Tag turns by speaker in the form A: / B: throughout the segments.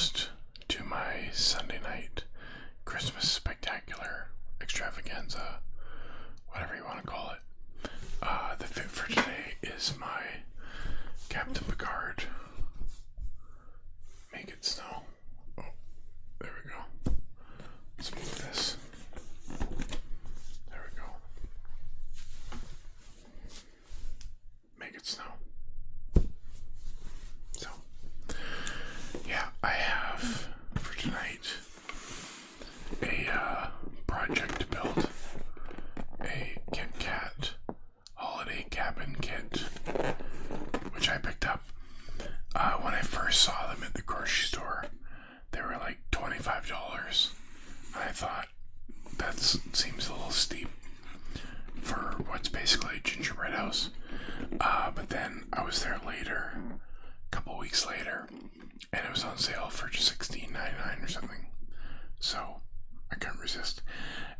A: host to my Sunday night Christmas spectacular extravaganza, whatever you want to call it. The fit for today is my Captain Picard Make It Snow. Oh, there we go. Let's move this. There we go. Make it snow. So, yeah, I have for tonight a project to build a Kit Kat holiday cabin kit, which I picked up when I first saw them at the grocery store. They were like $25, and I thought that seems a little steep for what's basically a gingerbread house. But then I was there later, a couple weeks later, and it was on sale for just $16.99 or something. So I couldn't resist.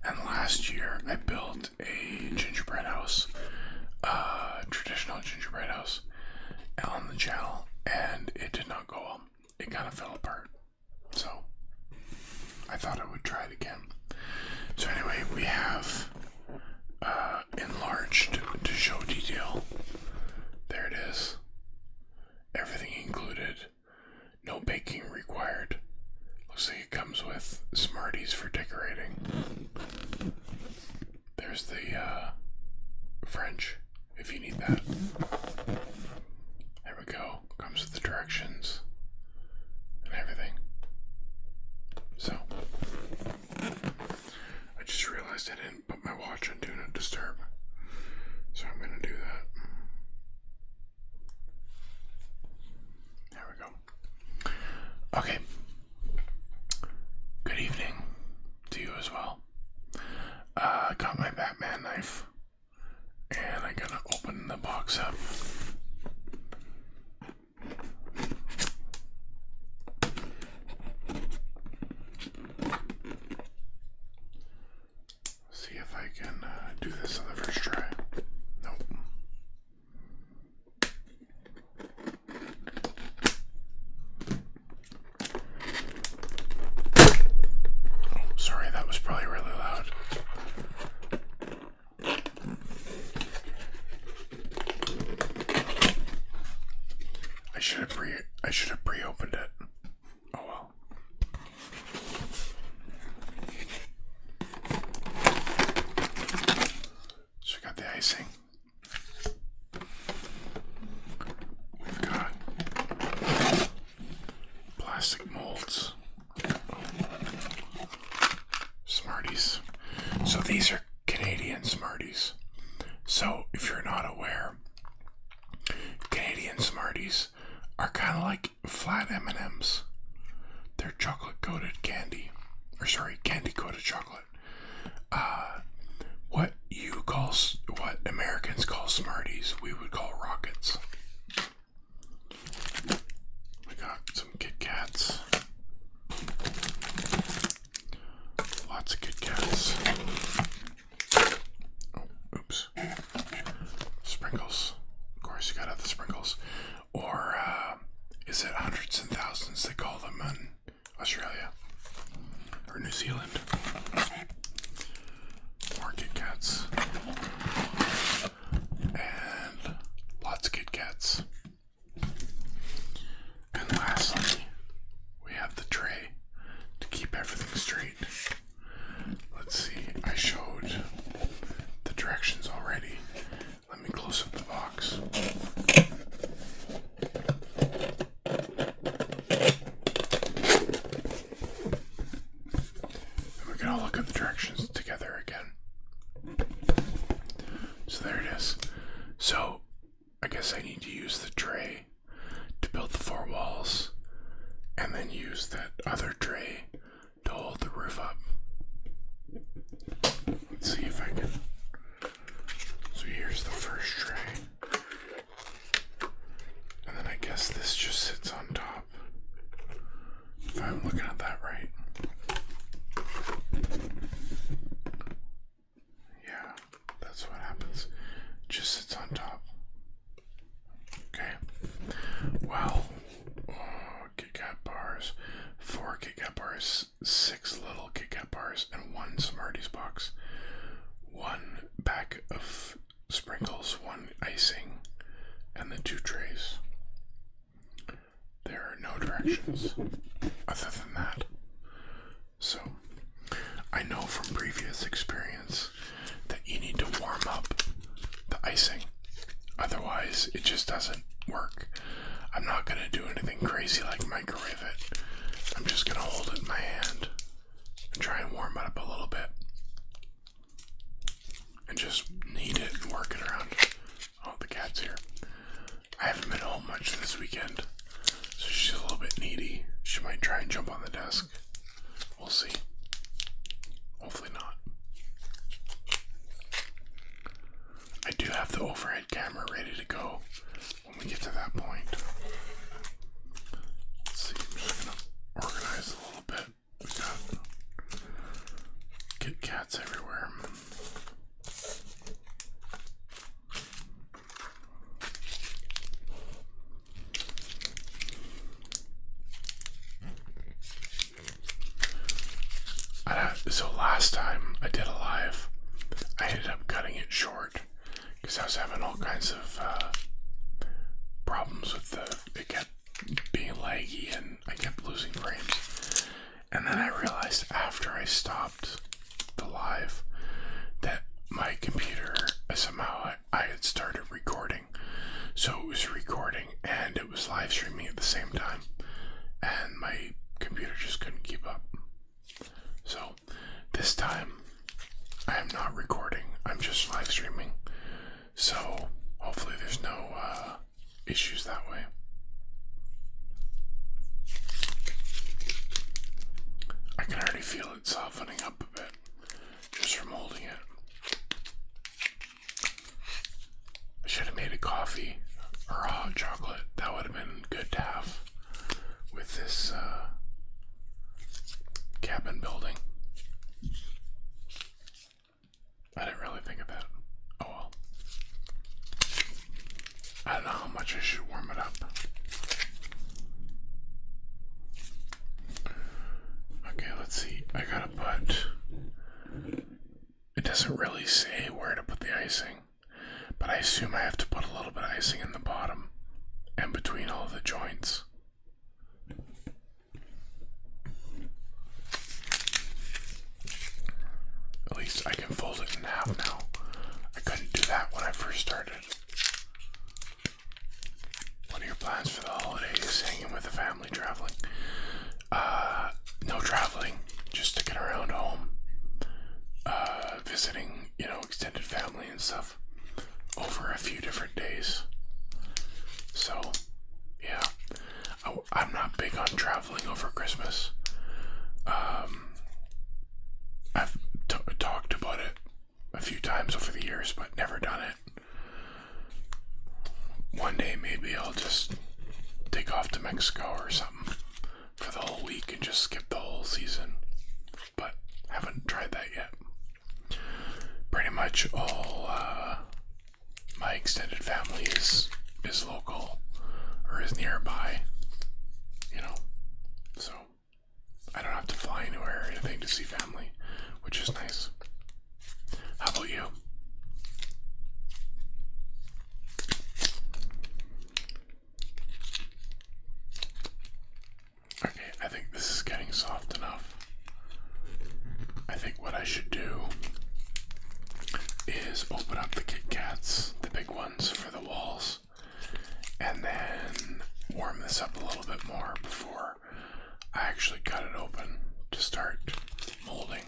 A: And last year I built a gingerbread house, traditional gingerbread house, on the channel, and it did not go well. It kind of fell apart. So I thought I would try it again. So anyway, we have enlarged to show detail. There it is. Everything included. No baking required. Looks like it comes with Smarties for decorating. There's the French, if you need that. There we go. Comes with the directions and everything. So, I just realized I didn't put my watch on Do Not Disturb. So I'm going to do that. There we go. Okay. Good evening to you as well. I got my Batman knife, and I'm going to open the box up. See if I can do this on the first try. Nope. Oh, sorry, that was probably really loud. I should have pre-opened it. Oh well. So we got the icing. We've got plastic molds. Smarties. So these are Canadian Smarties. So if you're not aware, Canadian Smarties are kind of like flat M&Ms. They're chocolate coated candy. Or sorry, candy coated chocolate. What Americans call Smarties, we would call Rockets. We got some Kit Kats. Lots of Kit Kats. Oh, oops. Sprinkles. Of course, you gotta have the sprinkles. Or, is it hundreds and thousands they call them in Australia? Or New Zealand? More Kit Kats. And lots of Kit Kats. And lastly, we have the tray to keep everything straight. Let's see, I showed the directions already. Let me close up the box. And we can all look at the directions together again. So there it is. So I guess I need to use the tray to build the four walls, and then use that other tray to hold the roof up. Let's see if I can. So here's the first tray. And then I guess this just sits on top. If I'm looking at that right. Yeah, that's what happens. It just sits on top. Okay. Well, Kit Kat bars. sprinkles, 1 icing, and the 2 trays. There are no directions other than that. So, I know from previous experience that you need to warm up the icing. Otherwise, it just doesn't work. I'm not going to do anything crazy like microwave it. I'm just going to hold it in my hand and try and warm it up a little bit. And just knead it and work it around. Oh, the cat's here. I haven't been home much this weekend, so she's a little bit needy. She might try and jump on the desk. We'll see. Hopefully not. I do have the overhead camera ready to go when we get to that point. Let's see, I'm just gonna organize a little bit. We got Kit Kats everywhere. So last time I did a live, I ended up cutting it short because I was having all kinds of problems with it kept being laggy and I kept losing frames. And then I realized after I stopped the live that my computer, somehow I had started recording. So it was recording and it was live streaming at the same time. And my computer just couldn't keep up. So this time I am not recording, I'm just live streaming. So hopefully there's no issues that way. I can already feel it softening up a bit just from holding it. I should have made a coffee or a hot chocolate. That would have been good to have with this cabin building. I didn't really think of that. Oh well. I don't know how much I should warm it up. Okay, let's see. I gotta put... It doesn't really say where to put the icing, but I assume I have to put a little bit of icing in the bottom and between all of the joints. At least I can fold it in half now. I couldn't do that when I first started. What are your plans for the holidays? Hanging with the family, traveling? No traveling, just sticking around home. Visiting, extended family and stuff over a few different days. So, yeah. I'm not big on traveling over Christmas. I've talked about it a few times over the years, but never done it. One day maybe I'll just take off to Mexico or something for the whole week and just skip the whole season, but haven't tried that yet. Pretty much all my extended family is local or is nearby, so I don't have to fly anywhere or anything to see family, which is nice. How about you? Okay, I think this is getting soft enough. I think what I should do is open up the Kit Kats, the big ones for the walls, and then warm this up a little bit more before I actually cut it open to start molding.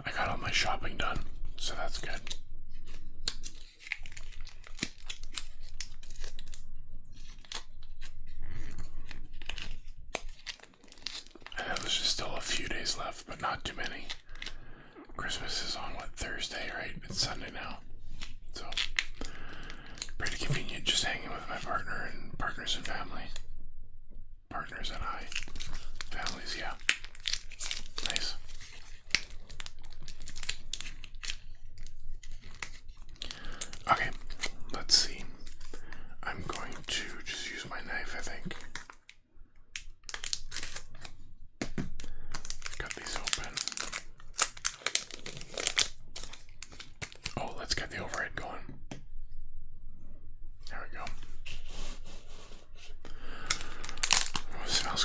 A: I got all my shopping done, so that's good. I know there's just still a few days left, but not too many. Christmas is on, Thursday, right? It's Sunday now. So, pretty convenient just hanging with my partner and partners and family. Partners and I. Families, yeah. Nice. Okay, let's see. I'm going to just use my knife, I think.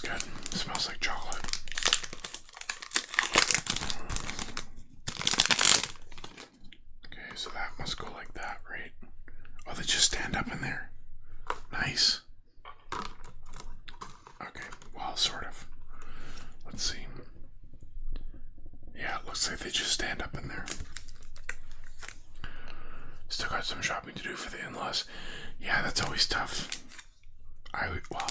A: good. It smells like chocolate. Okay, so that must go like that, right? Oh, they just stand up in there. Nice. Okay, well, sort of. Let's see. Yeah, it looks like they just stand up in there. Still got some shopping to do for the in-laws. Yeah, that's always tough. Well,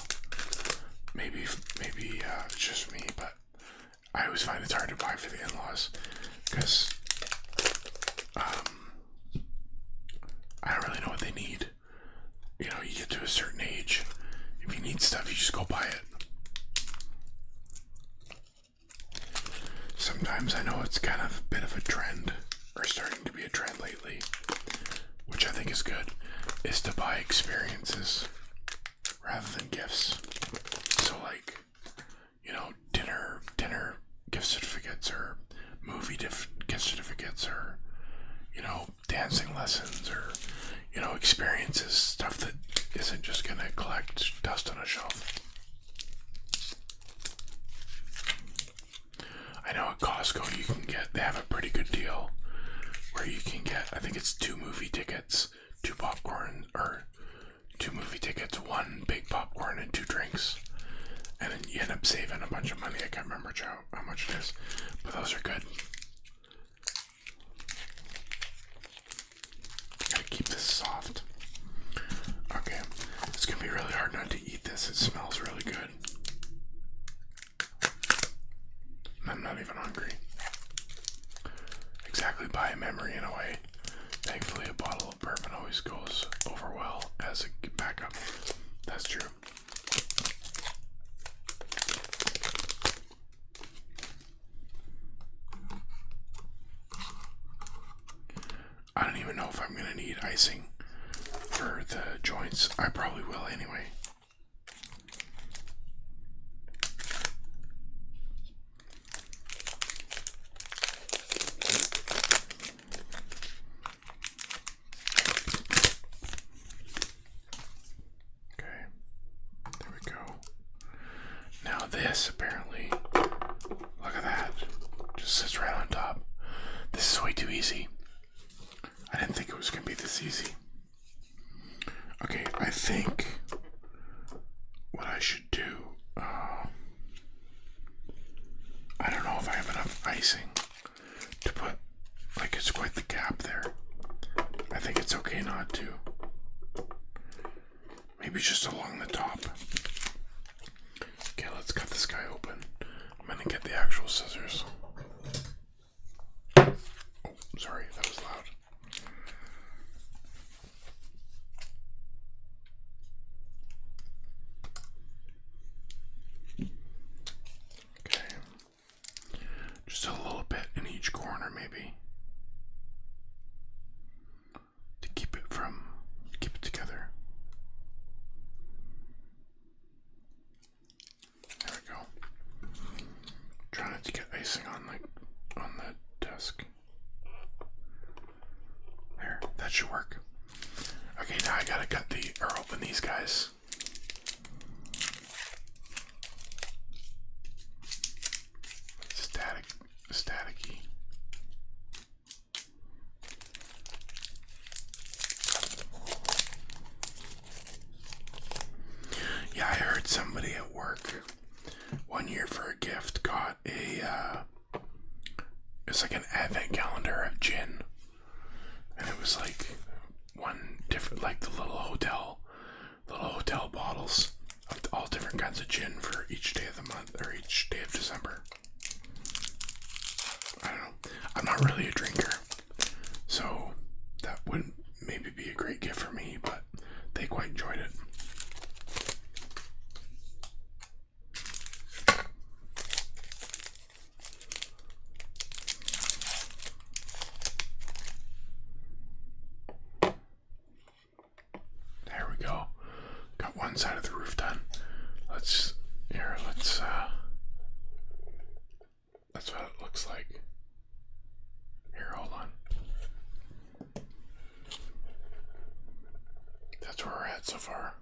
A: maybe it's just me, but I always find it's hard to buy for the in-laws because I don't really know what they need. You know, you get to a certain age. If you need stuff, you just go buy it. Sometimes I know it's kind of a bit of a trend, or starting to be a trend lately, which I think is good, is to buy experiences rather than gifts. So like, you know, dinner gift certificates, or movie gift certificates, or, you know, dancing lessons, or, you know, experiences, stuff that isn't just gonna collect dust on a shelf. I know at Costco you can get, they have a pretty good deal where you can get, I think it's 2 movie tickets, 2 popcorn, or 2 movie tickets, 1 big popcorn and 2 drinks. And then you end up saving a bunch of money. I can't remember how much it is, but those are good. Gotta keep this soft. Okay, it's gonna be really hard not to eat this. It smells really good. I'm not even hungry. Exactly by memory in a way. Thankfully, a bottle of bourbon always goes over well as a backup. That's true. I don't even know if I'm gonna need icing for the joints. I probably will anyway. Okay, there we go. Now this, apparently, look at that, just sits right on top. This is way too easy. I didn't think it was going to be this easy. Okay, I think what I should do, I don't know if I have enough icing to put, like, it's quite the gap there. I think it's okay not to. Maybe just along the top. Okay, let's cut this guy open. I'm going to get the actual scissors. Oh, sorry, that was loud. Okay. Just a little bit in each corner, maybe. To keep it together. There we go. Trying not to get icing on the desk. There, that should work. Okay, now I gotta open these guys. Staticky. Yeah, I heard somebody at work one year for a gift got it's like an advent calendar of gin, and it was like one different, like the little hotel bottles of all different kinds of gin for each day of the month, or each day of December. I don't know. I'm not really a drinker, so that wouldn't maybe be a great gift for me, but they quite enjoyed it. There we go. Got one side of the roof done. Let's that's what it looks like. Here, hold on. That's where we're at so far.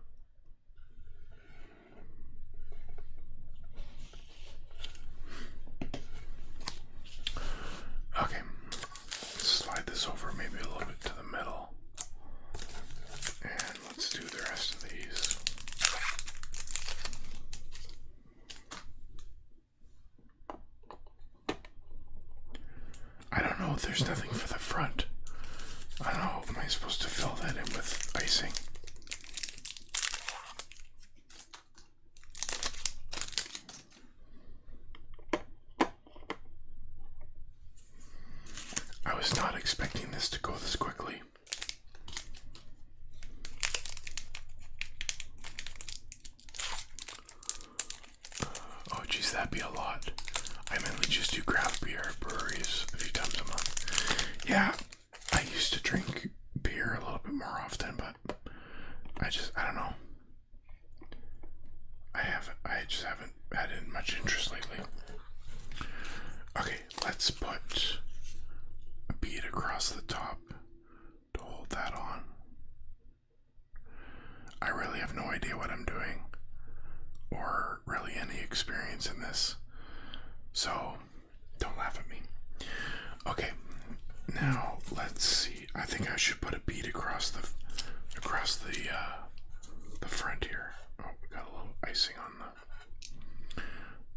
A: there's nothing for the front. I don't know. Am I supposed to fill that in with icing? I was not expecting this to go this quickly. Oh geez, that'd be a lot. I mainly just do craft beer at breweries a few times a month. Yeah, I used to drink beer a little bit more often, but I don't know. I just haven't had much interest lately. Okay, let's put a bead across the top to hold that on. I really have no idea what I'm doing, or really any experience in this, so don't laugh at me. Okay, now let's see. I think I should put a bead across the front here. Oh, we got a little icing on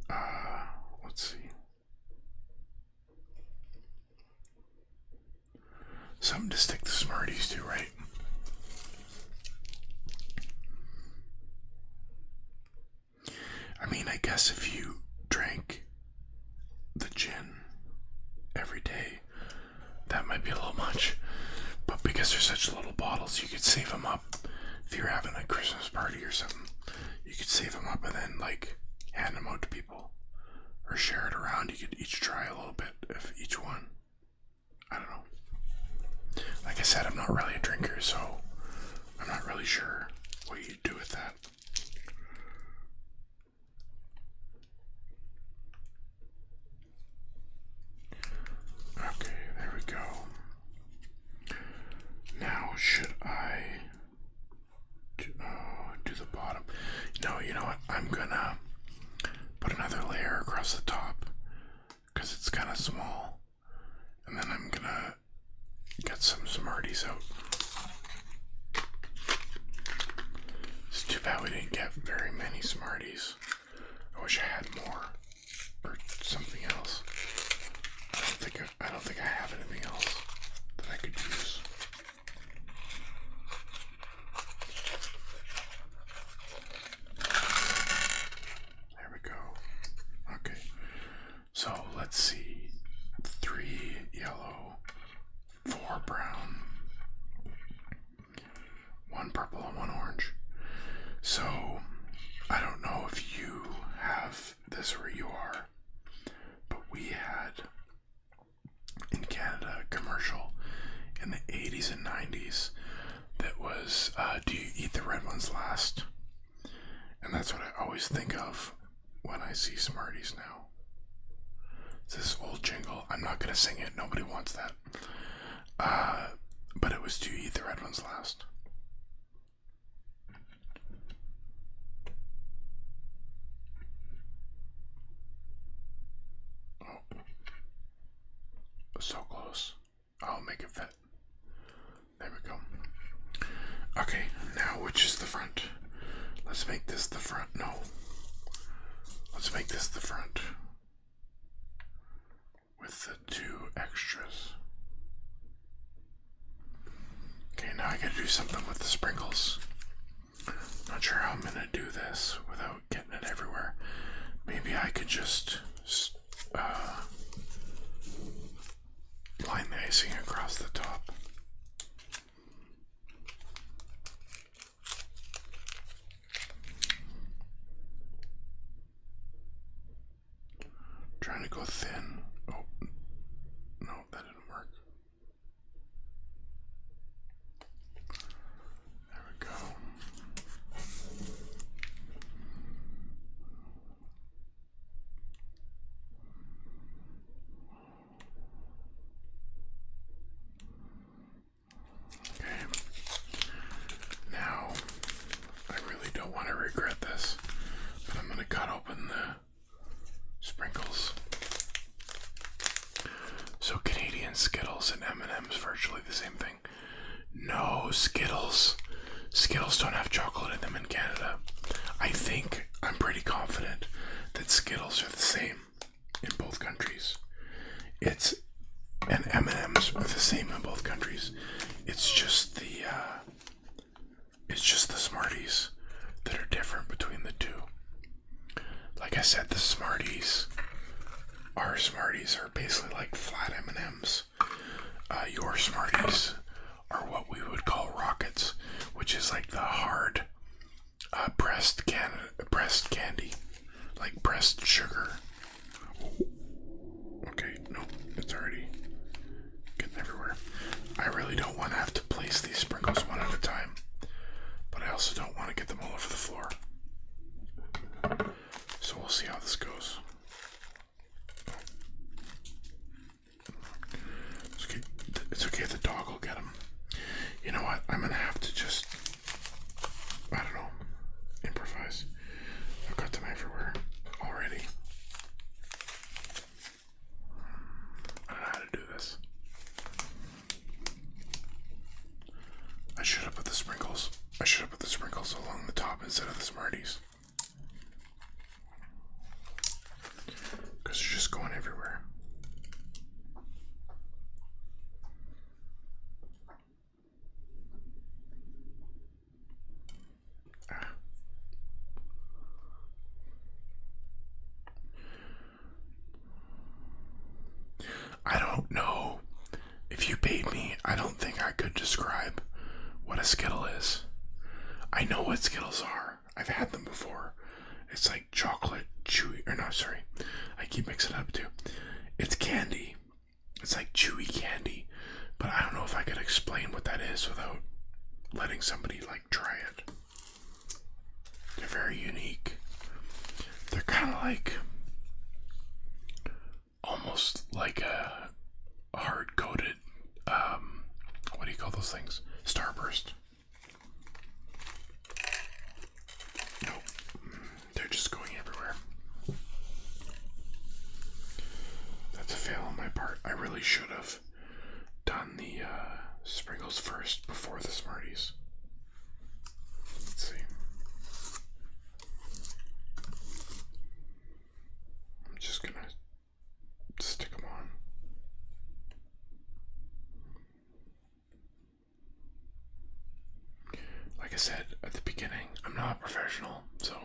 A: the. Let's see. Something to stick the Smarties to, right? I mean, I guess if you drank the gin every day, that might be a little much. But because they're such little bottles, you could save them up. If you're having a Christmas party or something, you could save them up and then, like, hand them out to people. Or share it around. You could each try a little bit of each one. I don't know. Like I said, I'm not really a drinker, so I'm not really sure what you do with that. Okay, there we go. Now, should I do the bottom? No, you know what? I'm gonna put another layer across the top because it's kind of small, and then I'm gonna get some Smarties out. It's too bad we didn't get very many Smarties. I wish I had more or something else. I don't think I have anything else that I could use. There we go. Okay. So let's see. 3 yellow, 4 brown, 1 purple, and 1 orange. So I don't know if you have this where you are, but we had in Canada a commercial in the 80s and 90s that was, do you eat the red ones last? And that's what I always think of when I see Smarties now. It's this old jingle. I'm not going to sing it. Nobody wants that. But it was, do you eat the red ones last? Oh. So close. I'll make it fit. There we go. Okay, now which is the front? Let's make this the front. No. Let's make this the front. With the 2 extras. Okay, now I gotta do something with the sprinkles. Not sure how I'm gonna do this without getting it everywhere. Maybe I could just line the icing across the top. Trying to go thin. Oh, no, that didn't work. There we go. Now, I really don't want to regret this, but I'm going to cut open the sprinkles. So Canadian Skittles and M&M's virtually the same thing. No, Skittles. Skittles don't have chocolate in them in Canada. I'm pretty confident that Skittles are the same in both countries. It's an M&M I said, the Smarties, our Smarties are basically like flat M&Ms. Your Smarties are what we would call Rockets, which is like the hard pressed candy, like pressed sugar. Okay, no, it's already getting everywhere. I really don't want to have to place these sprinkles one at a time, but I also don't want to get them all over the floor. So we'll see how this goes. It's okay if the dog will get them. You know what? I'm gonna have to just, I don't know, improvise. I've got them everywhere already. I don't know how to do this. I should have put the sprinkles. I should have put the sprinkles along the top instead of the Smarties. Because they're just going everywhere. I don't know. If you paid me, I don't think I could describe what a Skittle is. I know what Skittles are. I've had them before. It's like chocolate, chewy, or no, sorry. I keep mixing it up too. It's candy. It's like chewy candy. But I don't know if I could explain what that is without letting somebody like try it. They're very unique. They're kind of like almost like a hard-coated, what do you call those things? Starburst. Nope. They're just going everywhere. That's a fail on my part. I really should have done the sprinkles first before the Smarties. Let's see. I'm just gonna stick them on. Like I said at the beginning, I'm not a professional, so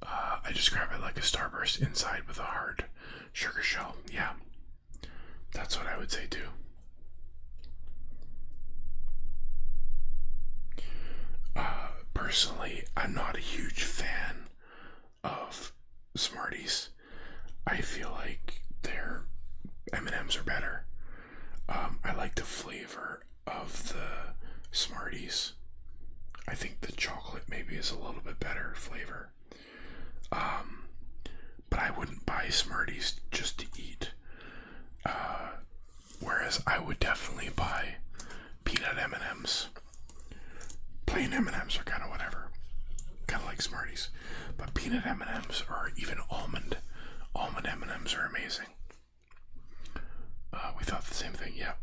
A: I describe it like a Starburst inside with a hard sugar shell. Yeah, that's what I would say too. Personally, I'm not a huge fan of Smarties. I feel like their M&Ms are better. I like the flavor of the Smarties. I think the chocolate maybe is a little bit better flavor. But I wouldn't buy Smarties just to eat. Whereas I would definitely buy peanut M&Ms. Plain M&Ms are kind of whatever. Kind of like Smarties. But peanut M&Ms or even almond M&Ms are amazing. We thought the same thing, yep.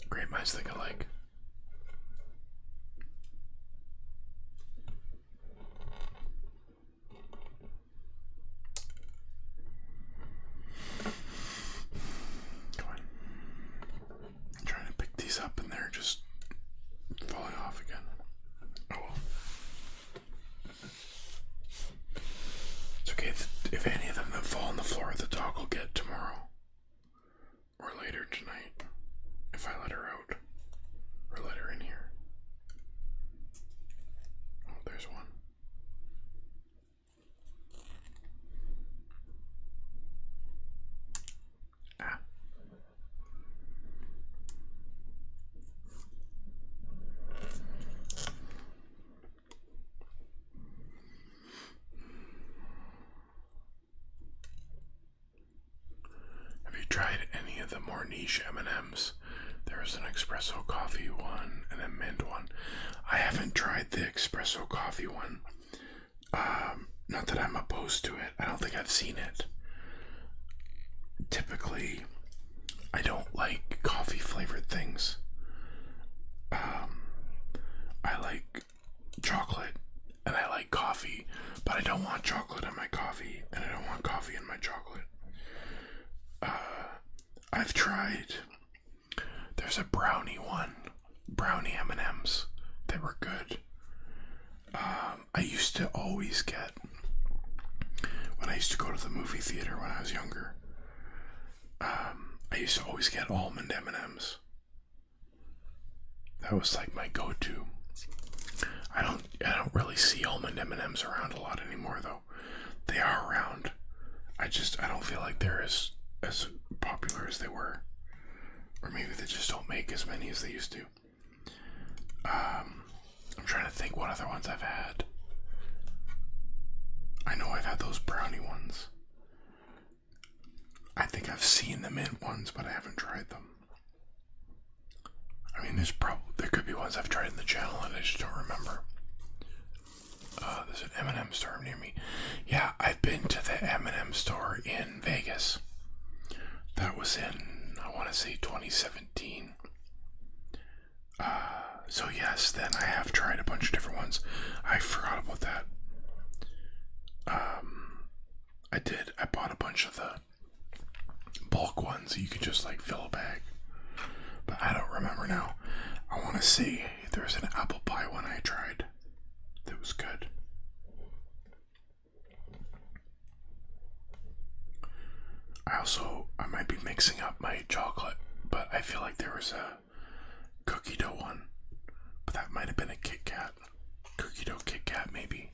A: Great minds think alike. Come on. I'm trying to pick these up and they're just falling off again. Oh well. It's okay if any of them that fall on the floor the dog will get tomorrow. Or later tonight. If I let her out. Or let her in here. Oh, there's one. Ah. Have you tried any of the more niche M&Ms? There's an espresso coffee one and a mint one. I haven't tried the espresso coffee one. Not that I'm opposed to it. I don't think I've seen it. Typically, I don't like coffee flavored things. I like chocolate and I like coffee, but I don't want chocolate in my coffee and I don't want coffee in my chocolate. I've tried, there's a brownie one, brownie M&Ms that were good. I used to always get, when I used to go to the movie theater when I was younger, I used to always get almond M&Ms. That was like my go-to. I don't really see almond M&Ms around a lot anymore, though. They are around. I don't feel like they're as popular as they were. Or maybe they just don't make as many as they used to. I'm trying to think what other ones I've had. I know I've had those brownie ones. I think I've seen the mint ones, but I haven't tried them. I mean, there could be ones I've tried in the channel and I just don't remember. There's an M&M store near me. Yeah, I've been to the M&M store in Vegas. That was in, I want to say 2017. So yes, then I have tried a bunch of different ones. I forgot about that. I bought a bunch of the bulk ones that you could just like fill a bag. But I don't remember now. I want to see if there was an apple pie one I tried that was good. I might be mixing up my chocolate, but I feel like there was a cookie dough one. But that might have been a Kit Kat. Cookie dough Kit Kat, maybe.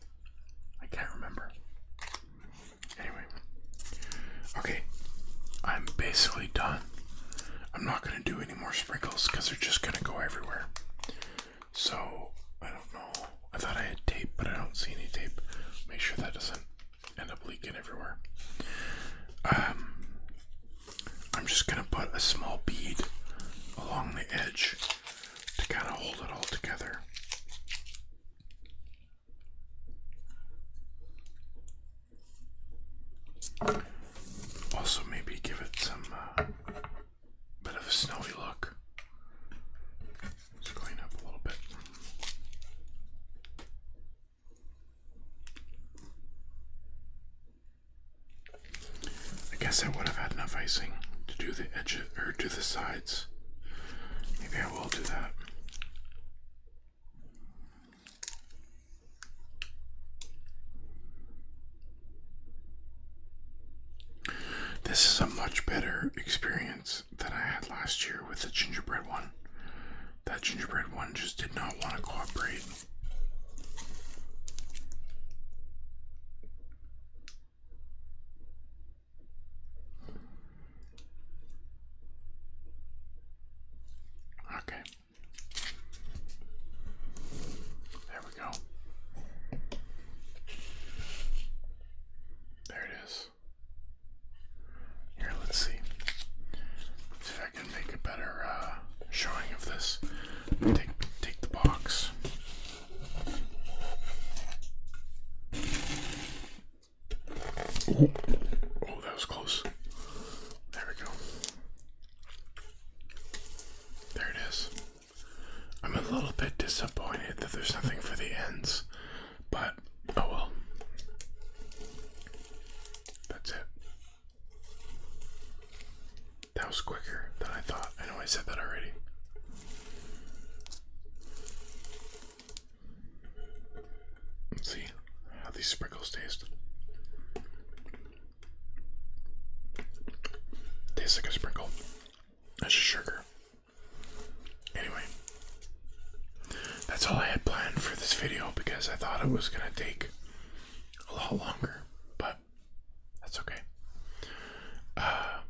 A: I can't remember. Anyway. Okay. I'm basically done. I'm not going to do any more sprinkles because they're just going to go everywhere. So, I don't know. I thought I had tape, but I don't see any tape. Make sure that doesn't end up leaking everywhere. I'm just going to put a small bead along the edge to kind of hold it all together. Also, maybe give it some bit of a snowy look. Let's clean up a little bit. I guess I would have had enough icing to do the edges or do the sides. Maybe I will do that. This is a much better experience than I had last year with the gingerbread one. That gingerbread one just did not want to cooperate. Okay. There we go. There it is. Here, let's see. See if I can make a better showing of this. Take the box. Oh, that was close. There we go. There it is. I'm a little bit disappointed that there's nothing for the ends, but oh well. That's it. That was quicker than I thought. I know I said that already. Let's see how these sprinkles taste. Tastes like a sprinkle. That's just sugar. Anyway, that's all I had planned for this video because I thought it was going to take a lot longer, but that's okay. I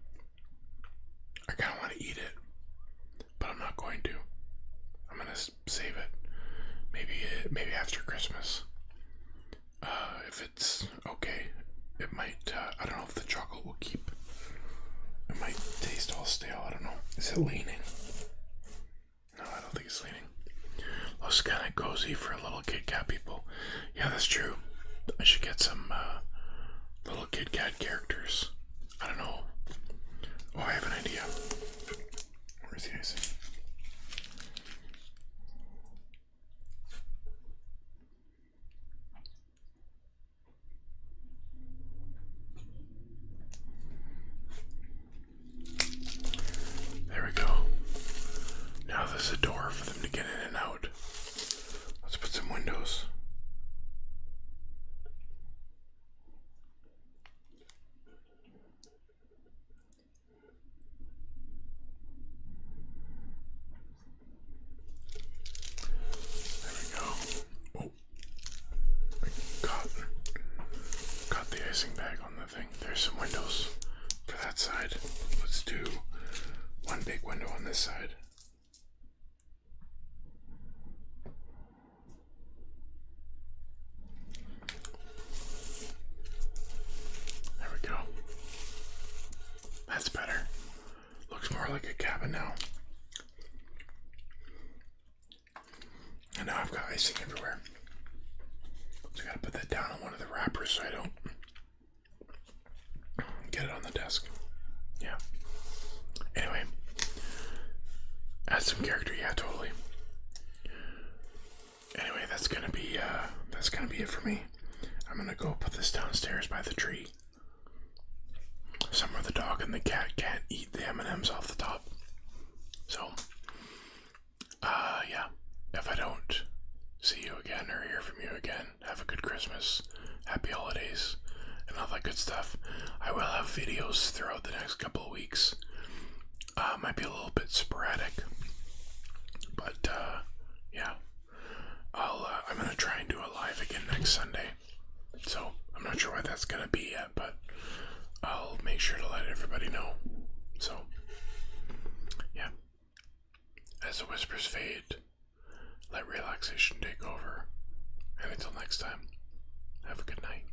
A: kind of want to eat it, but I'm not going to. I'm going to save it. Maybe after Christmas. If it's okay, it might, I don't know if the chocolate will keep. It might taste all stale, I don't know. Is it leaning? No, I don't think it's leaning. Looks kind of cozy for little Kit Kat people. Yeah, that's true. I should get some little Kit Kat characters. I don't know. Oh, I have an idea. Where's the icing? There we go. Now there's a door for them to get in and out. Let's put some windows. there's some windows for that side. Let's do one big window on this side. There we go. That's better. Looks more like a cabin now. And now I've got icing everywhere. So I gotta put that down on one of the wrappers so I don't get it on the desk. Yeah. Anyway. Add some character, yeah, totally. Anyway, that's gonna be it for me. I'm gonna go put this downstairs by the tree. Somewhere the dog and the cat can't eat the M&Ms off the top. So, yeah. If I don't see you again or hear from you again, have a good Christmas, happy holidays, and all that good stuff. I will have videos throughout the next couple of weeks. Might be a little bit sporadic, but yeah. I'm gonna try and do a live again next Sunday. So I'm not sure what that's gonna be yet, but I'll make sure to let everybody know. So yeah. As the whispers fade, let relaxation take over. And until next time, have a good night.